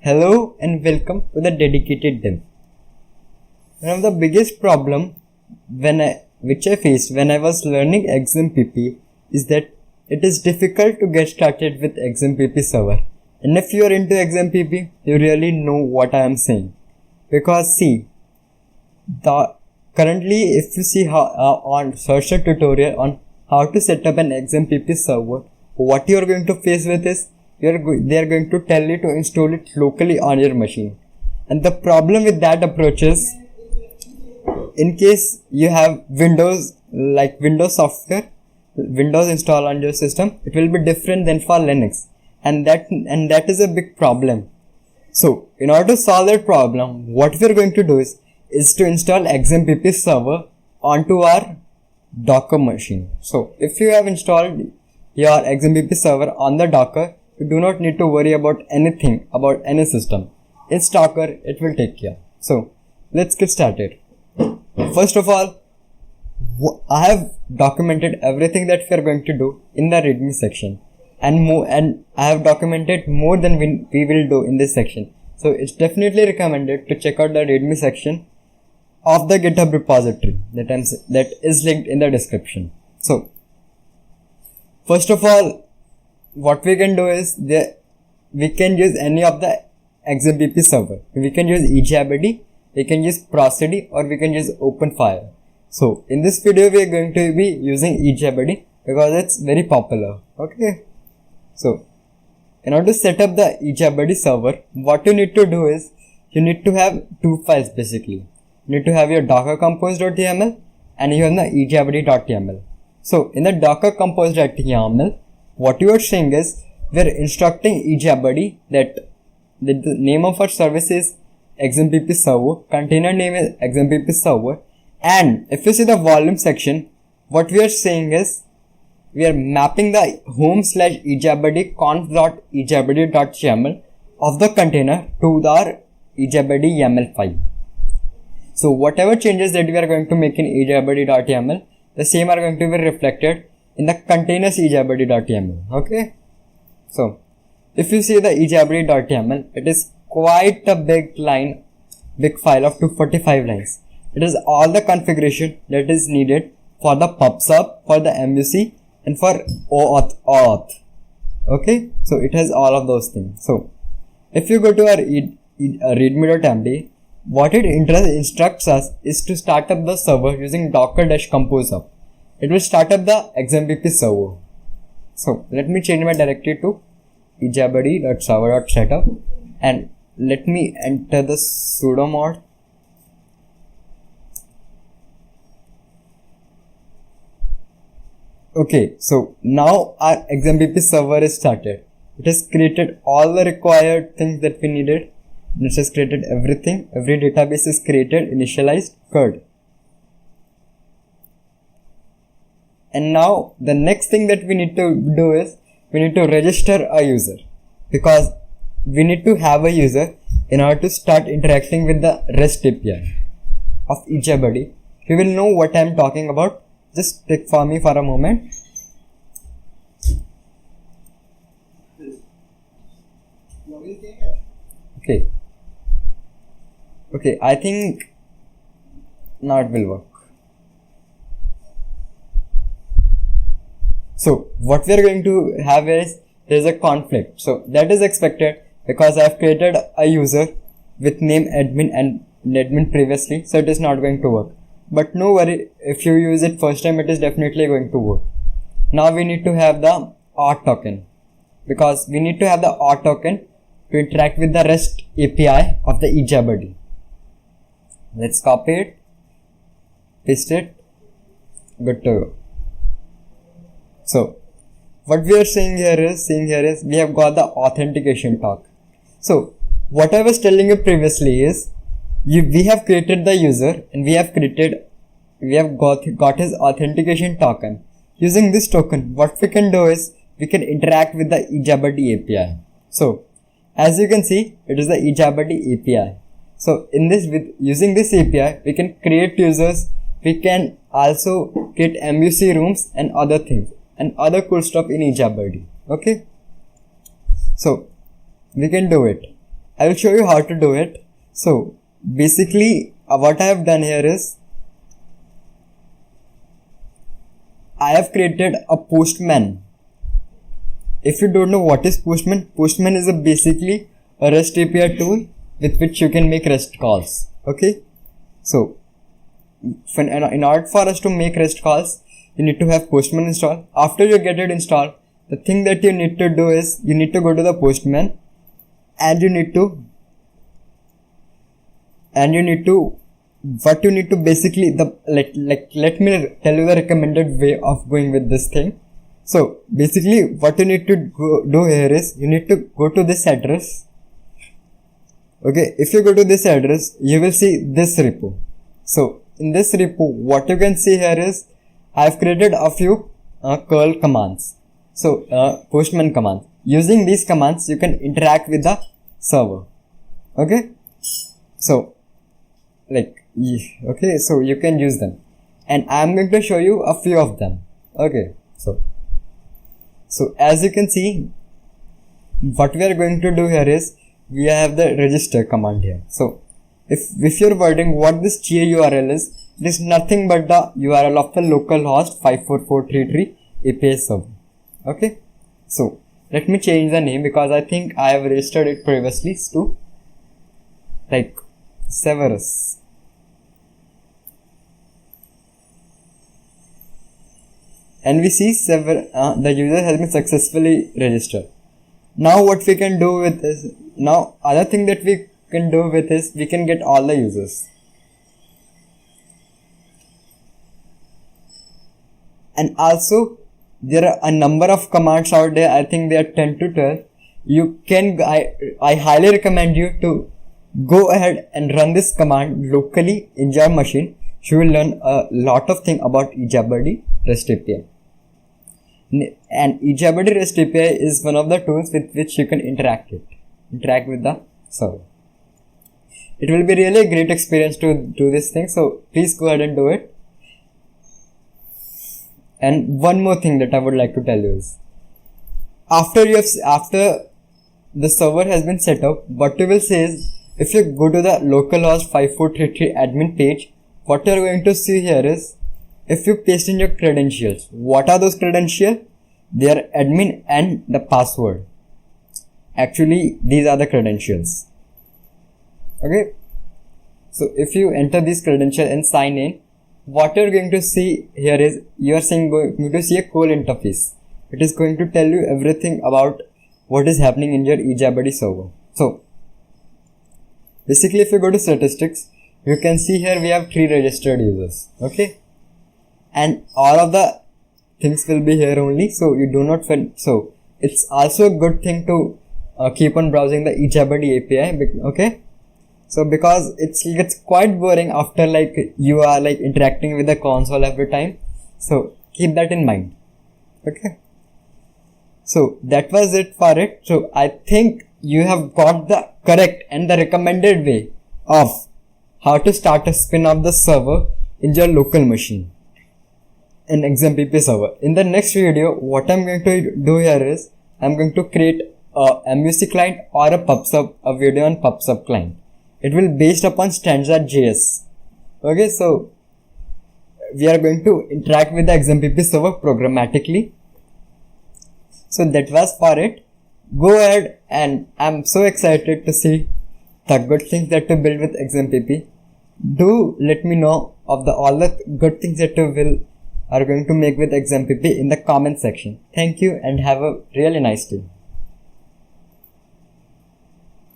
Hello and welcome to the Dedicated Dev. One of the biggest problem which I faced when I was learning XMPP is that it is difficult to get started with XMPP server. And if you are into XMPP, you really know what I am saying. Because see, currently if you see on search a tutorial on how to set up an XMPP server, what you are going to face with is they are going to tell you to install it locally on your machine. And the problem with that approach is, in case you have Windows software, Windows installed on your system, it will be different than for Linux, and that is a big problem. So in order to solve that problem, what we are going to do is to install XMPP server onto our Docker machine. So if you have installed your XMPP server on the Docker, you do not need to worry about anything about any system. In Docker, it will take care. So let's get started. First of all, I have documented everything that we are going to do in the README section, and I have documented more than we will do in this section. So it's definitely recommended to check out the README section of the GitHub repository that is linked in the description. So first of all, what we can do is we can use any of the XMPP server. We can use EJBD, we can use Prosody, or we can use OpenFire. So in this video we are going to be using EJBD because it's very popular. Okay. So in order to set up the EJBD server, what you need to do is you need to have two files basically. You need to have your docker compose.yaml and you have the EJBD.yaml. So in the docker compose.yaml, what you are saying is we are instructing EJBD that the name of our service is XMPP server, container name is XMPP server, and if you see the volume section, what we are saying is we are mapping the home/EJBD conf.ejbd.yaml of the container to our EJBD YAML file. So whatever changes that we are going to make in EJBD.yaml, the same are going to be reflected in the containers EJBD.yaml. Okay. So if you see the EJBD.yaml, it is quite a big file of 245 lines. It is all the configuration that is needed for the PubSub, for the MUC, and for OAuth. Okay. So it has all of those things. So if you go to our readme.md, what it instructs us is to start up the server using docker-compose up. It will start up the XMPP server. So let me change my directory to ejbd.server.setup and let me enter the sudo mod. Okay, so now our XMPP server is started. It has created all the required things that we needed. It has created everything. Every database is created, initialized, CRUD. And now the next thing that we need to do is we need to register a user, because we need to have a user in order to start interacting with the REST API of EJBD. You will know what I am talking about. Just stick for me for a moment. Okay, I think now it will work. So what we are going to have is there is a conflict. So that is expected because I have created a user with name admin and admin previously, so it is not going to work. But no worry, if you use it first time, it is definitely going to work. Now we need to have the auth token, because we need to have the auth token to interact with the REST API of the EJBD. Let's copy it, paste it, good to go. So what we are seeing here is we have got the authentication talk. So what I was telling you previously is we have created the user and we have got his authentication token. Using this token, what we can do is we can interact with the EJBD API. So as you can see, it is the EJBD API. So using this API, we can create users. We can also create MUC rooms and other things and other cool stuff in EJBD. Okay. So we can do it. I will show you how to do it. So basically what I have done here is I have created a Postman. If you don't know what is Postman, Postman is basically a REST API tool with which you can make REST calls. Okay, so in order for us to make REST calls, you need to have Postman installed. After you get it installed, the thing that you need to do is you need to go to the Postman and you need to what you need to basically let me tell you the recommended way of going with this thing. So basically what you need to do here is you need to go to this address. Okay, if you go to this address, you will see this repo. So in this repo, what you can see here is I have created a few curl commands. So Postman commands. Using these commands, you can interact with the server. Okay, so so you can use them, and I am going to show you a few of them. Okay, so as you can see, what we are going to do here is we have the register command here. So if you're wondering what this GA URL is, it is nothing but the URL of the localhost 54433 API server. Okay, so let me change the name because I think I have registered it previously to Severus. And we see the user has been successfully registered. Now what we can do with this, other thing that we can do with is we can get all the users. And also there are a number of commands out there. I think they are 10 to 12. You can, I highly recommend you to go ahead and run this command locally in your machine. You will learn a lot of things about eJabberdy REST API. And eJabberdy REST API is one of the tools with which you can interact with the server. It will be really a great experience to do this thing. So please go ahead and do it. And one more thing that I would like to tell you is after the server has been set up, what you will see is if you go to the localhost 5433 admin page, what you are going to see here is if you paste in your credentials. What are those credentials? They are admin and the password. Actually, these are the credentials. Okay, so if you enter these credentials and sign in, what you're going to see here is you are going to see a cool interface. It is going to tell you everything about what is happening in your eJabberdy server. So basically, if you go to statistics, you can see here we have 3 registered users. Okay, and all of the things will be here only, so you do not feel. So it's also a good thing to keep on browsing the eJabberdy API. Okay, so because it gets quite boring after you are interacting with the console every time. So keep that in mind. Okay, so that was it for it. So I think you have got the correct and the recommended way of how to start a spin of the server in your local machine in XMPP server. In the next video, what I'm going to do here is I'm going to create a MVC client or a video on PubSub client. It will be based upon Stanza.js. Okay, so we are going to interact with the XMPP server programmatically. So that was for it. Go ahead, and I'm so excited to see the good things that you build with XMPP. Do let me know of all the good things that you are going to make with XMPP in the comment section. Thank you and have a really nice day.